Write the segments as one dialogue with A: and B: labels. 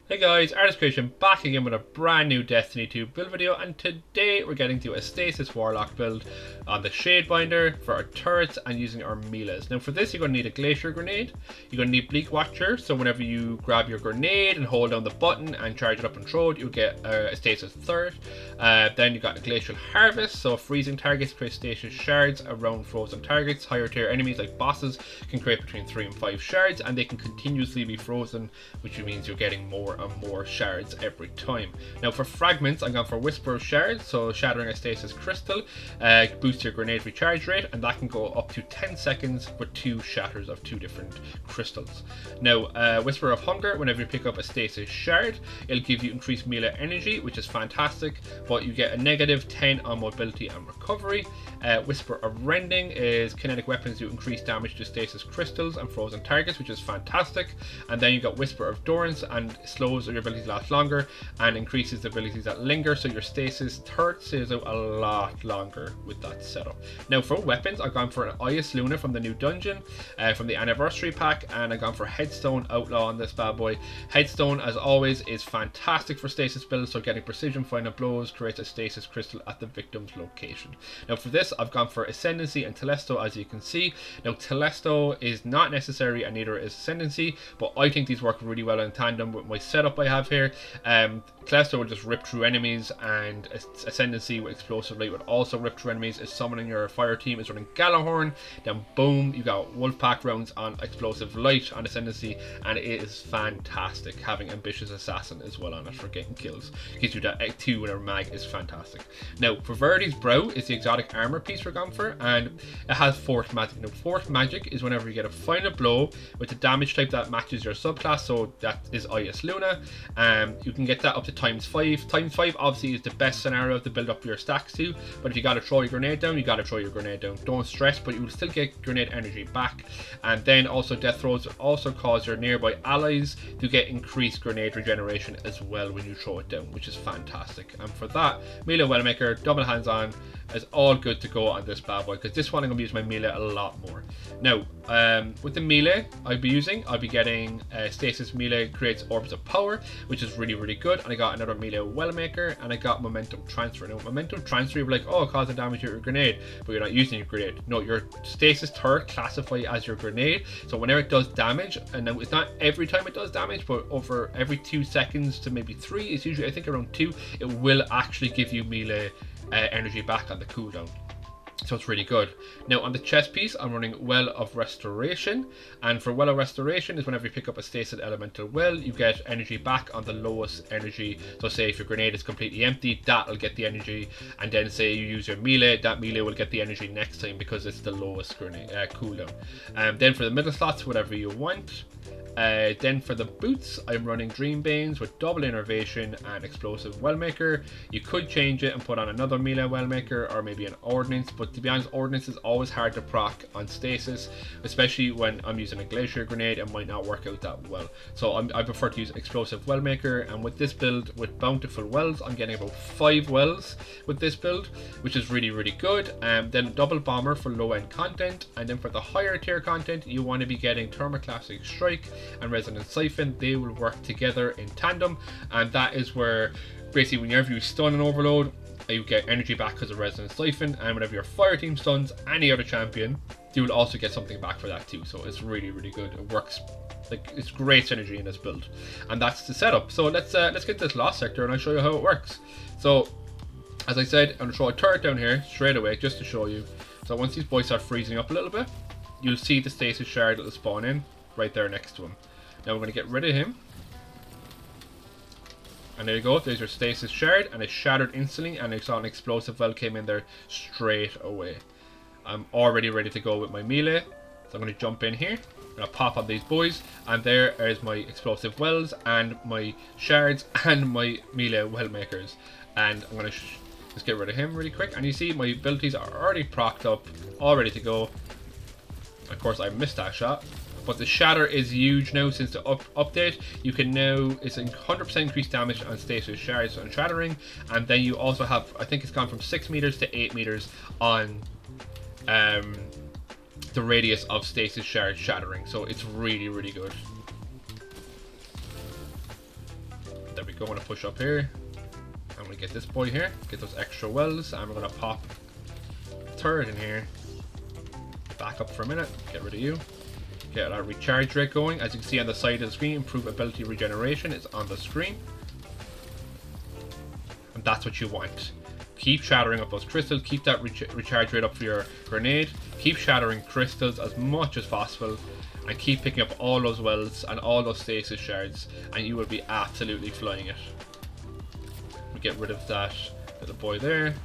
A: Hey guys, Artist Creation back again with a brand new Destiny 2 build video, and today we're getting to a Stasis Warlock build on the Shadebinder for our turrets and using our melees. Now for this you're going to need a Glacier Grenade, you're going to need Bleak Watcher, so whenever you grab your grenade and hold down the button and charge it up and throw it, you'll get a Stasis turret. Then you've got a Glacial Harvest, so freezing targets create Stasis shards around frozen targets. Higher tier enemies like bosses can create between 3 and 5 shards, and they can continuously be frozen, which means you're getting more and more shards every time. Now for fragments, I'm going for Whisper of Shards, so shattering a Stasis crystal boosts your grenade recharge rate, and that can go up to 10 seconds with 2 shatters of 2 different crystals. Now Whisper of Hunger, whenever you pick up a Stasis shard, it'll give you increased melee energy, which is fantastic, but you get a negative 10 on mobility and recovery. Whisper of Rending is kinetic weapons do increased damage to Stasis crystals and frozen targets, which is fantastic. And then you got Whisper of Durance, and slows your abilities last longer and increases the abilities that linger, so your Stasis turret stays out a lot longer with that setup. Now for weapons, I've gone for an Eyasluna from the new dungeon, from the anniversary pack, and I've gone for Headstone Outlaw on this bad boy. Headstone, as always, is fantastic for Stasis builds, so getting precision final blows creates a Stasis crystal at the victim's location. Now for this I've gone for Ascendancy and Telesto, as you can see. Now Telesto is not necessary and neither is Ascendancy, but I think these work really well in tandem with my setup I have here. Telesto will just rip through enemies, and Ascendancy with Explosive Light would also rip through enemies. If someone in your fire team is running Galahorn, then boom, you got Wolfpack rounds on Explosive Light on Ascendancy, and it is fantastic. Having Ambitious Assassin as well on it for getting kills gives you that 2 in a mag is fantastic. Now for Veritys Brow is the exotic armor piece we're going for, and it has Force Magic. Now Force Magic is whenever you get a final blow with a damage type that matches your subclass, so that is Eyasluna. You can get that up to ×5. ×5 obviously is the best scenario to build up your stacks to, but if you gotta throw your grenade down, you gotta throw your grenade down. Don't stress, but you will still get grenade energy back. And then also death throws will also cause your nearby allies to get increased grenade regeneration as well when you throw it down, which is fantastic. And for that, melee Wellmaker, double hands on, is all good to go on this bad boy, because this one I'm going to use my melee a lot more. Now, with the melee I'll be getting Stasis melee creates Orbs of Power, which is really good, and I got another melee Wellmaker, and I got Momentum Transfer. Now, Momentum Transfer, you're like, oh, causing damage to your grenade, but you're not using your grenade. No, your Stasis turret classify as your grenade, so whenever it does damage, and now it's not every time it does damage, but over every 2 seconds to maybe 3, it's usually I think around 2, it will actually give you melee energy back on the cooldown, so it's really good. Now on the chest piece I'm running Well of Restoration, and for Well of Restoration is whenever you pick up a Stasis elemental well, you get energy back on the lowest energy. So say if your grenade is completely empty, that'll get the energy, and then say you use your melee, that melee will get the energy next time because it's the lowest grenade cooldown. Then for the middle slots, whatever you want. Then for the boots, I'm running Dreambanes with double Innervation and Explosive Wellmaker. You could change it and put on another melee Wellmaker or maybe an Ordnance, but to be honest, Ordnance is always hard to proc on Stasis, especially when I'm using a Glacier Grenade. It might not work out that well, so I prefer to use Explosive Wellmaker. And with this build with Bountiful Wells, I'm getting about 5 wells with this build, which is really good. Then a double Bomber for low end content, and then for the higher tier content you want to be getting Thermoclastic Strike and Resonant Siphon. They will work together in tandem, and that is where basically whenever you stun an overload, you get energy back because of Resonant Siphon, and whenever your fire team stuns any other champion, you will also get something back for that too. So it's really good. It works, like, it's great synergy in this build, and that's the setup. So let's get this Lost Sector and I'll show you how it works. So as I said, I'm going to throw a turret down here straight away just to show you. So once these boys start freezing up a little bit, you'll see the Stasis shard that will spawn in right there next to him. Now we're going to get rid of him, and there you go, there's your Stasis shard, and it shattered instantly, and I saw an Explosive Well came in there straight away. I'm already ready to go with my melee, so I'm going to jump in here, I'm going to pop on these boys, and there is my Explosive Wells and my shards and my melee Wellmakers, and I'm going to just get rid of him really quick. And you see my abilities are already procced up, all ready to go. Of course I missed that shot, but the shatter is huge now since the update. You can now, it's 100% increased damage on Stasis shards and shattering, and then you also have, I think it's gone from 6 meters to 8 meters on the radius of Stasis shard shattering, so it's really good. there we go. I'm going to push up here. I'm going to get this boy here, get those extra wells, and we're going to pop turret in here. Back up for a minute, get rid of you. Get our recharge rate going. As you can see on the side of the screen, improve ability regeneration is on the screen. And that's what you want. Keep shattering up those crystals, keep that recharge rate up for your grenade. Keep shattering crystals as much as possible. And keep picking up all those wells and all those stasis shards. And you will be absolutely flying it. We get rid of that little boy there.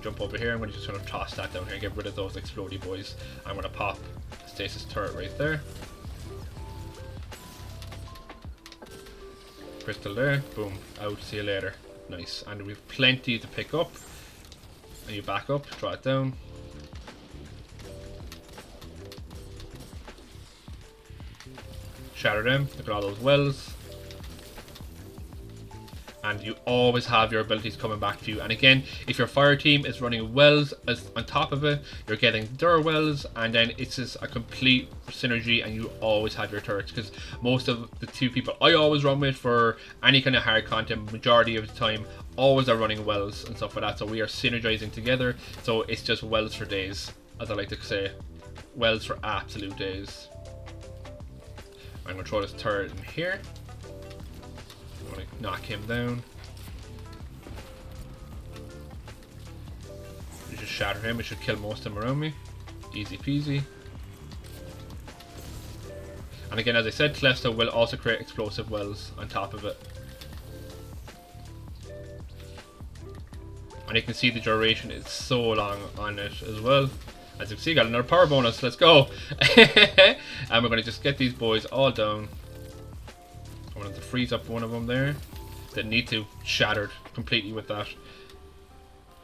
A: Jump over here. I'm going to just sort of toss that down here and get rid of those explodey boys. I'm going to pop the stasis turret right there. Crystal there. Boom. Out. See you later. Nice. And we've plenty to pick up. And you back up. Draw it down. Shatter them. Look at all those wells. And you always have your abilities coming back to you. And again, if your fire team is running wells as on top of it, you're getting their wells, and then it's just a complete synergy, and you always have your turrets. Because most of the two people I always run with for any kind of hard content, majority of the time, always are running wells and stuff like that. So we are synergizing together. So it's just wells for days, as I like to say. Wells for absolute days. I'm going to throw this turret in here. I'm going to knock him down. You just shatter him. It should kill most of them around me. Easy peasy. And again, as I said, Telesto will also create explosive wells on top of it. And you can see the duration is so long on it as well. As you can see, got another power bonus. Let's go. And we're going to just get these boys all down. I wanted to freeze up one of them there. Didn't need to. Shattered completely with that.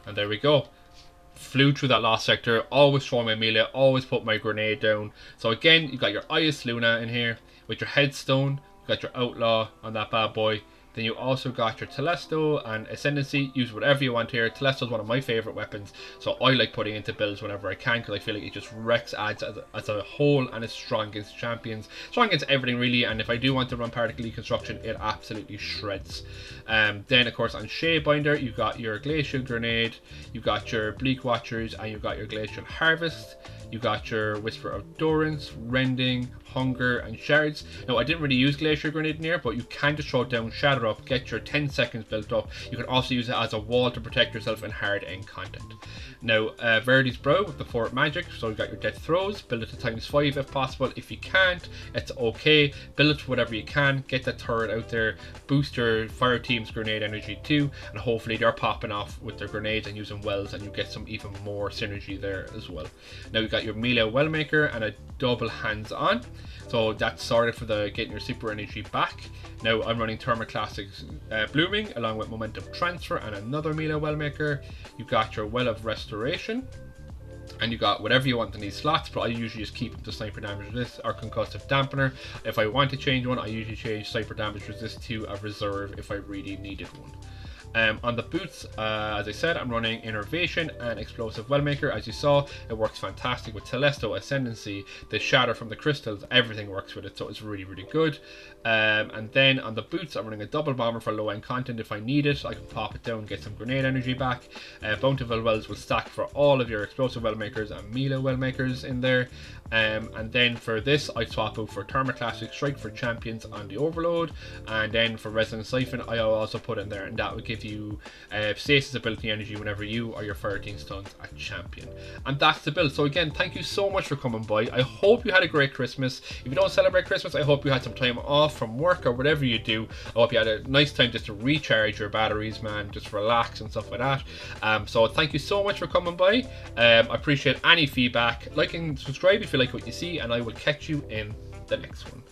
A: And there we go. Flew through that last sector. Always throw my melee. Always put my grenade down. So again, you got your Eyasluna in here with your headstone. You got your outlaw on that bad boy. Then you also got your Telesto and Ascendancy. Use whatever you want here. Telesto is one of my favourite weapons, so I like putting into builds whenever I can, because I feel like it just wrecks ads as a whole, and it's strong against champions, strong against everything really. And if I do want to run particle deconstruction, it absolutely shreds. Then of course on Shadebinder, you got your Glacial Grenade, you got your Bleak Watchers, and you got your Glacial Harvest. You got your Whisper of Durance, Rending, Hunger, and Shards. Now, I didn't really use Glacier Grenade in here, but you can just throw it down, shatter up, get your 10 seconds built up. You can also use it as a wall to protect yourself in hard end content. Now, Veritys Brow with the Fort Magic, so you got your Death Throws, build it to ×5 if possible. If you can't, it's okay. Build it to whatever you can, get that turret out there, boost your fire team's grenade energy too, and hopefully they're popping off with their grenades and using wells, and you get some even more synergy there as well. Now, you got your melee Wellmaker and a double hands-on. So that's sorted for the getting your super energy back. Now I'm running Thermoclastics Blooming along with Momentum Transfer and another melee Wellmaker. You got your Well of Restoration. And you got whatever you want in these slots, but I usually just keep the Sniper Damage Resist or Concussive Dampener. If I want to change one, I usually change Sniper Damage Resist to a Reserve if I really needed one. On the boots, as I said, I'm running Innervation and Explosive Wellmaker. As you saw, it works fantastic with Telesto, Ascendancy, the Shatter from the Crystals, everything works with it, so it's really, really good. And then on the boots, I'm running a Double Bomber for low-end content if I need it. I can pop it down, get some grenade energy back. Bountiful Wells will stack for all of your Explosive Wellmakers and melee Wellmakers in there. And then for this, I swap out for Thermoclastic Strike for champions on the Overload. And then for Resonant Siphon, I also put in there, and that would give you Stasis ability energy whenever you or your fire team stuns a champion. And that's the build. So again, thank you so much for coming by. I hope you had a great Christmas. If you don't celebrate Christmas, I hope you had some time off from work or whatever you do. I hope you had a nice time just to recharge your batteries, man, just relax and stuff like that. So thank you so much for coming by. I appreciate any feedback. Like and subscribe if you like what you see, and I will catch you in the next one.